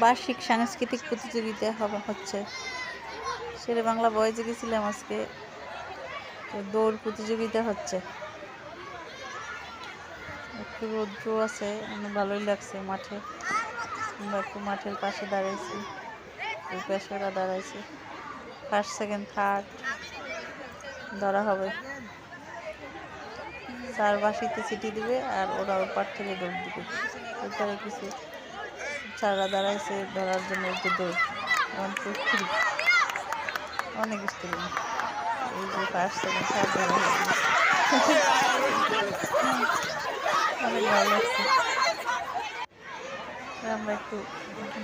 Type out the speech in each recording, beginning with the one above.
বার্ষিক সাংস্কৃতিক প্রতিযোগিতা হচ্ছে। শেরে বাংলা বয়েজে গেছিলাম আজকে, দৌড় প্রতিযোগিতা হচ্ছে। একটু রৌদ্র আছে, অনেক ভালোই লাগছে মাঠে। আমরা একটু মাঠের পাশে দাঁড়াইছি, ওই পাশে ওরা দাঁড়াইছে। ফার্স্ট সেকেন্ড থার্ড ধরা হবে। স্যার বাসিতে চিঠি দিবে আর ওরা ওর পার থেকে দৌড় দিবে। এরপরে কিছু স্যাররা দাঁড়াইছে ধরার জন্য, একটু দৌড় 1 2 3 অনেক স্টুডেন্ট। এই যে ফার্স্ট সেকেন্ড থার্ড ধরা হবে। অনেক ভালো লাগছে। আমরা একটু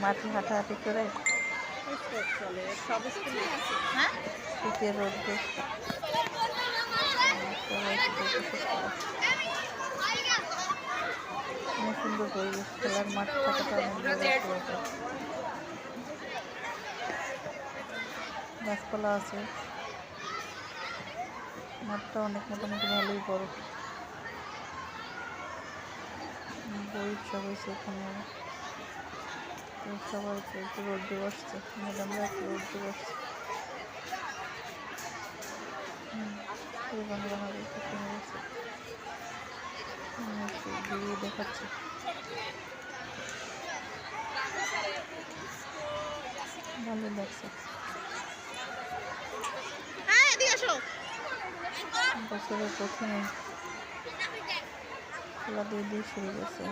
মাঠে হাঁটাহাঁটি করে শীতের রোদ্রে অনেক সুন্দর পরিবেশ। খেলার মাঠ থাকাটা অনেক বড় একটা ব্যাপার। গাছপালা আছে, মাঠটা অনেক মোটামুটি ভালোই বড়। বই উৎসব হয়েছে এখানে, সবাই একটু রোদ্রে বসছে, ম্যাডামরা একটু রোদ্রে বসছে। বাংলা হবে একটু ঘুরিয়ে দেখাচ্ছে। ভালো লাগছে। বছরের প্রথমে খেলা দিয়ে শুরু করছে।